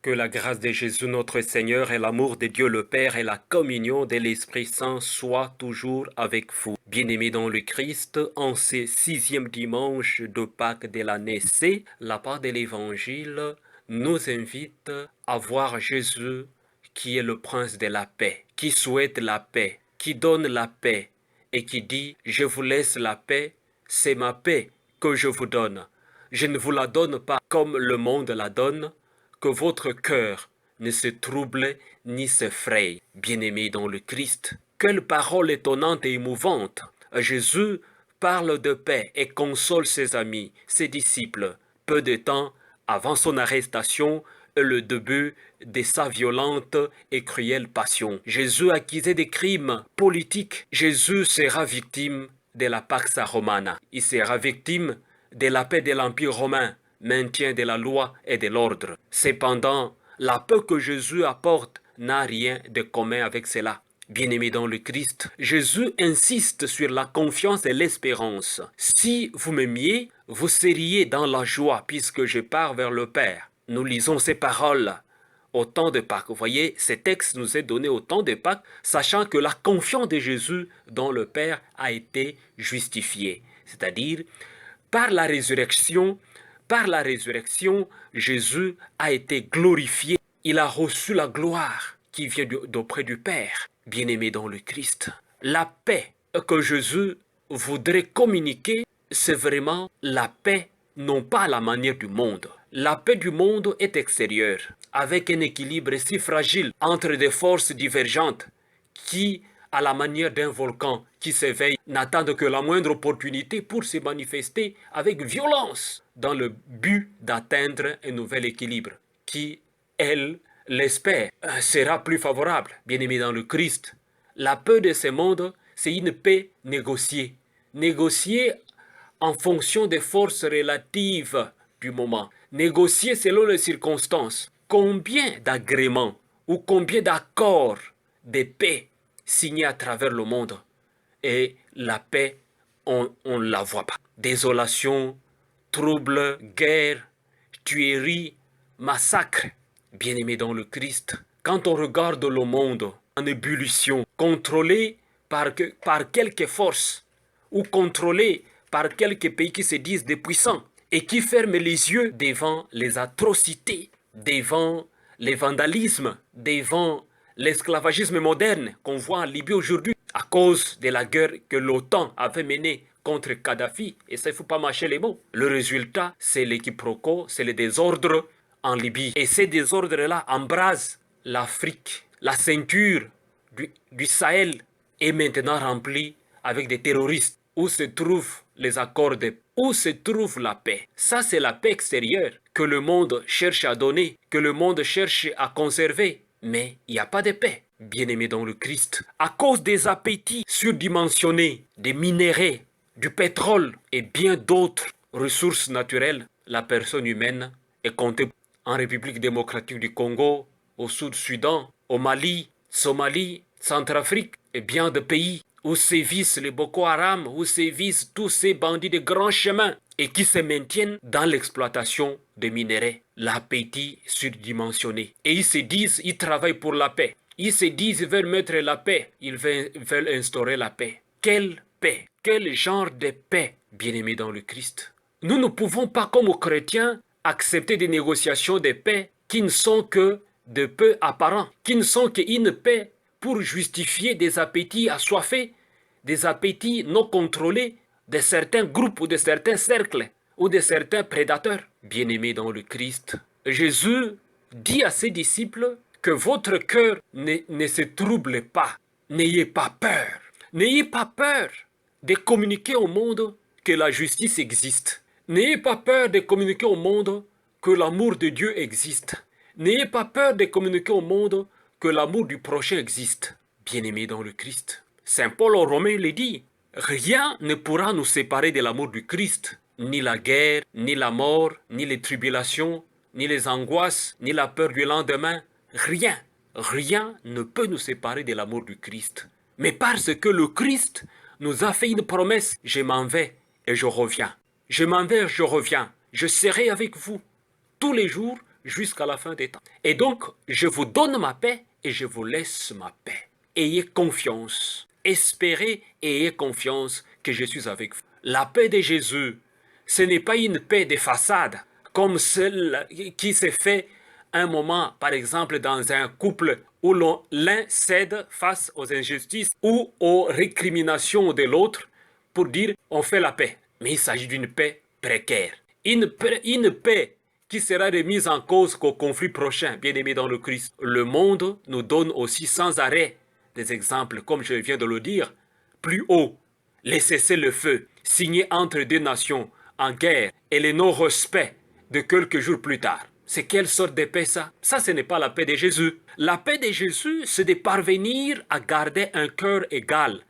Que la grâce de Jésus notre Seigneur et l'amour de Dieu le Père et la communion de l'Esprit Saint soient toujours avec vous. Bien-aimés dans le Christ, en ce sixième dimanche de Pâques de l'année C, la part de l'Évangile nous invite à voir Jésus qui est le prince de la paix, qui souhaite la paix, qui donne la paix et qui dit « Je vous laisse la paix, c'est ma paix que je vous donne. Je ne vous la donne pas comme le monde la donne, que votre cœur ne se trouble ni s'effraie. » Bien-aimés dans le Christ, quelle parole étonnante et émouvante! Jésus parle de paix et console ses amis, ses disciples, peu de temps avant son arrestation et le début de sa violente et cruelle passion. Jésus accusé des crimes politiques. Jésus sera victime de la Pax Romana. Il sera victime de la paix de l'Empire romain, maintien de la loi et de l'ordre. Cependant, la paix que Jésus apporte n'a rien de commun avec cela. Bien-aimés dans le Christ, Jésus insiste sur la confiance et l'espérance. Si vous m'aimiez, vous seriez dans la joie puisque je pars vers le Père. Nous lisons ces paroles au temps de Pâques. Vous voyez, ce texte nous est donné au temps de Pâques, sachant que la confiance de Jésus dans le Père a été justifiée. C'est-à-dire, par la résurrection, Jésus a été glorifié. Il a reçu la gloire qui vient d'auprès du Père. Bien-aimé dans le Christ, la paix que Jésus voudrait communiquer, c'est vraiment la paix, non pas à la manière du monde. La paix du monde est extérieure, avec un équilibre si fragile entre des forces divergentes qui, à la manière d'un volcan qui s'éveille, n'attendent que la moindre opportunité pour se manifester avec violence dans le but d'atteindre un nouvel équilibre qui, elle, l'espère, sera plus favorable. Bien-aimé dans le Christ, la paix de ce monde, c'est une paix négociée. Négociée en fonction des forces relatives du moment. Négociée selon les circonstances. Combien d'agréments ou combien d'accords de paix signés à travers le monde? Et la paix, on ne la voit pas. Désolation, troubles, guerre, tueries, massacres. Bien-aimés dans le Christ, quand on regarde le monde en ébullition, contrôlé par quelques forces ou contrôlé par quelques pays qui se disent des puissants et qui ferment les yeux devant les atrocités, devant les vandalismes, devant l'esclavagisme moderne qu'on voit en Libye aujourd'hui à cause de la guerre que l'OTAN avait menée contre Kadhafi, et ça, il ne faut pas mâcher les mots. Le résultat, c'est les quiproquos, c'est le désordre en Libye. Et ces désordres-là embrasent l'Afrique. La ceinture du Sahel est maintenant remplie avec des terroristes. Où se trouvent les accords de paix? Où se trouve la paix? Ça, c'est la paix extérieure que le monde cherche à donner, que le monde cherche à conserver. Mais il n'y a pas de paix. Bien-aimés dans le Christ, à cause des appétits surdimensionnés, des minéraux, du pétrole et bien d'autres ressources naturelles, la personne humaine est comptée en République démocratique du Congo, au Sud-Soudan, au Mali, Somalie, Centrafrique et bien de pays où sévissent les Boko Haram, où sévissent tous ces bandits de grands chemins et qui se maintiennent dans l'exploitation des minéraux. L'appétit surdimensionné. Et ils se disent, ils travaillent pour la paix. Ils se disent, ils veulent mettre la paix. Ils veulent instaurer la paix. Quelle paix? Quel genre de paix, bien-aimés dans le Christ? Nous ne pouvons pas, comme chrétiens, accepter des négociations de paix qui ne sont que de paix apparents, qui ne sont qu'une paix pour justifier des appétits assoiffés, des appétits non contrôlés de certains groupes ou de certains cercles ou de certains prédateurs. Bien-aimés dans le Christ, Jésus dit à ses disciples que votre cœur ne se trouble pas. N'ayez pas peur. N'ayez pas peur de communiquer au monde que la justice existe. N'ayez pas peur de communiquer au monde que l'amour de Dieu existe. N'ayez pas peur de communiquer au monde que l'amour du prochain existe. Bien-aimés dans le Christ, Saint Paul aux Romains le dit, rien ne pourra nous séparer de l'amour du Christ. Ni la guerre, ni la mort, ni les tribulations, ni les angoisses, ni la peur du lendemain. Rien, rien ne peut nous séparer de l'amour du Christ. Mais parce que le Christ nous a fait une promesse, je m'en vais et je reviens. Je m'en vais et je reviens. Je serai avec vous tous les jours jusqu'à la fin des temps. Et donc, je vous donne ma paix et je vous laisse ma paix. Ayez confiance, espérez et ayez confiance que je suis avec vous. La paix de Jésus, ce n'est pas une paix de façade, comme celle qui s'est fait un moment, par exemple, dans un couple où l'un cède face aux injustices ou aux récriminations de l'autre pour dire on fait la paix. Mais il s'agit d'une paix précaire. Une paix qui sera remise en cause qu'au conflit prochain, bien aimé dans le Christ. Le monde nous donne aussi sans arrêt des exemples, comme je viens de le dire, plus haut. Les cessez-le-feu signés entre deux nations en guerre et le non-respect de quelques jours plus tard. C'est quelle sorte de paix ça? Ça, ce n'est pas la paix de Jésus. La paix de Jésus, c'est de parvenir à garder un cœur égal,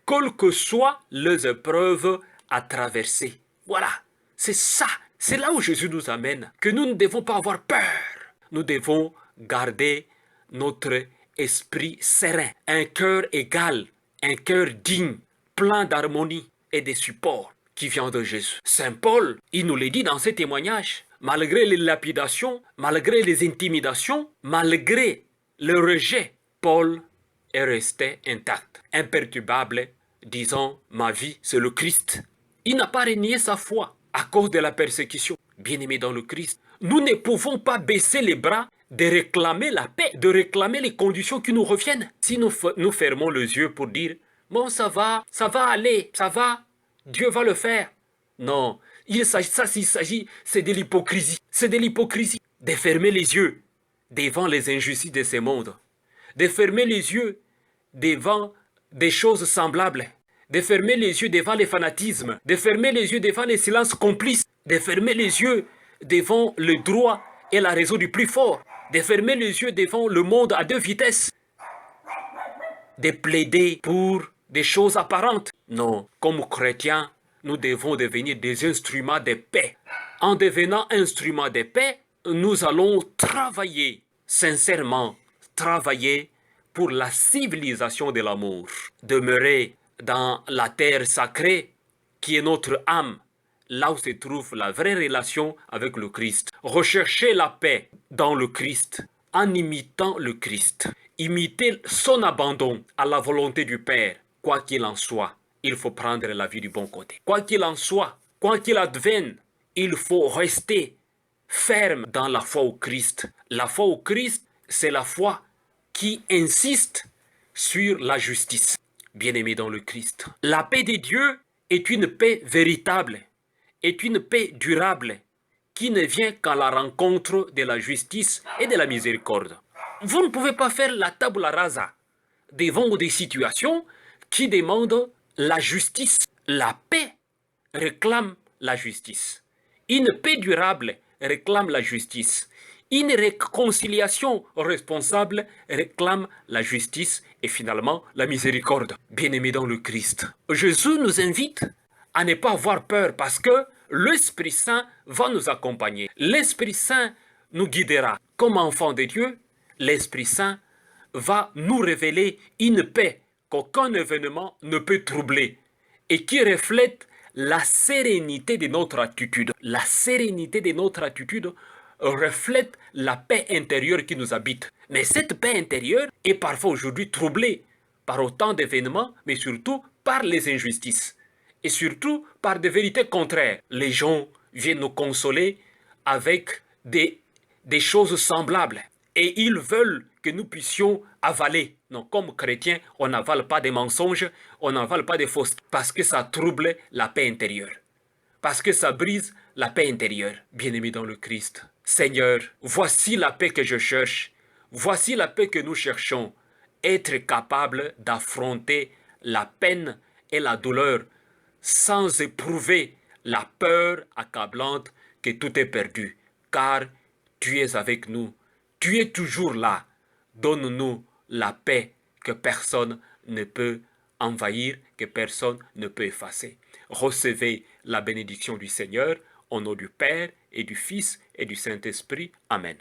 quelles que soient les épreuves à traverser. Voilà, c'est ça. C'est là où Jésus nous amène, que nous ne devons pas avoir peur. Nous devons garder notre esprit serein, un cœur égal, un cœur digne, plein d'harmonie et de support qui vient de Jésus. Saint Paul, il nous le dit dans ses témoignages, malgré les lapidations, malgré les intimidations, malgré le rejet, Paul est resté intact, imperturbable, disant « ma vie, c'est le Christ ». Il n'a pas renié sa foi à cause de la persécution. Bien-aimés dans le Christ, nous ne pouvons pas baisser les bras de réclamer la paix, de réclamer les conditions qui nous reviennent. Si nous fermons les yeux pour dire « bon, ça va aller, ça va, Dieu va le faire ». Non, c'est de l'hypocrisie. C'est de l'hypocrisie de fermer les yeux devant les injustices de ce monde, de fermer les yeux devant des choses semblables, de fermer les yeux devant les fanatismes, de fermer les yeux devant les silences complices, de fermer les yeux devant le droit et la raison du plus fort, de fermer les yeux devant le monde à deux vitesses, de plaider pour des choses apparentes. Non, comme chrétiens, nous devons devenir des instruments de paix. En devenant instruments de paix, nous allons travailler, sincèrement, travailler pour la civilisation de l'amour. Demeurer dans la terre sacrée qui est notre âme, là où se trouve la vraie relation avec le Christ. Rechercher la paix dans le Christ, en imitant le Christ. Imiter son abandon à la volonté du Père. Quoi qu'il en soit, il faut prendre la vie du bon côté. Quoi qu'il en soit, quoi qu'il advienne, il faut rester ferme dans la foi au Christ. La foi au Christ, c'est la foi qui insiste sur la justice. Bien-aimés dans le Christ, la paix de Dieu est une paix véritable, est une paix durable, qui ne vient qu'à la rencontre de la justice et de la miséricorde. Vous ne pouvez pas faire la tabula rasa devant des situations qui demandent la justice. La paix réclame la justice. Une paix durable réclame la justice. Une réconciliation responsable réclame la justice et finalement la miséricorde. Bien-aimés dans le Christ, Jésus nous invite à ne pas avoir peur parce que l'Esprit Saint va nous accompagner. L'Esprit Saint nous guidera. Comme enfants de Dieu, l'Esprit Saint va nous révéler une paix qu'aucun événement ne peut troubler et qui reflète la sérénité de notre attitude. La sérénité de notre attitude reflète la paix intérieure qui nous habite. Mais cette paix intérieure est parfois aujourd'hui troublée par autant d'événements, mais surtout par les injustices. Et surtout par des vérités contraires. Les gens viennent nous consoler avec des choses semblables. Et ils veulent que nous puissions avaler. Non, comme chrétiens, on n'avale pas des mensonges, on n'avale pas des faussetés. Parce que ça trouble la paix intérieure. Parce que ça brise la paix intérieure. Bien-aimés dans le Christ. Seigneur, voici la paix que je cherche. Voici la paix que nous cherchons. Être capable d'affronter la peine et la douleur sans éprouver la peur accablante que tout est perdu. Car tu es avec nous. Tu es toujours là. Donne-nous la paix que personne ne peut envahir, que personne ne peut effacer. Recevez la bénédiction du Seigneur au nom du Père et du Fils et du Saint-Esprit. Amen.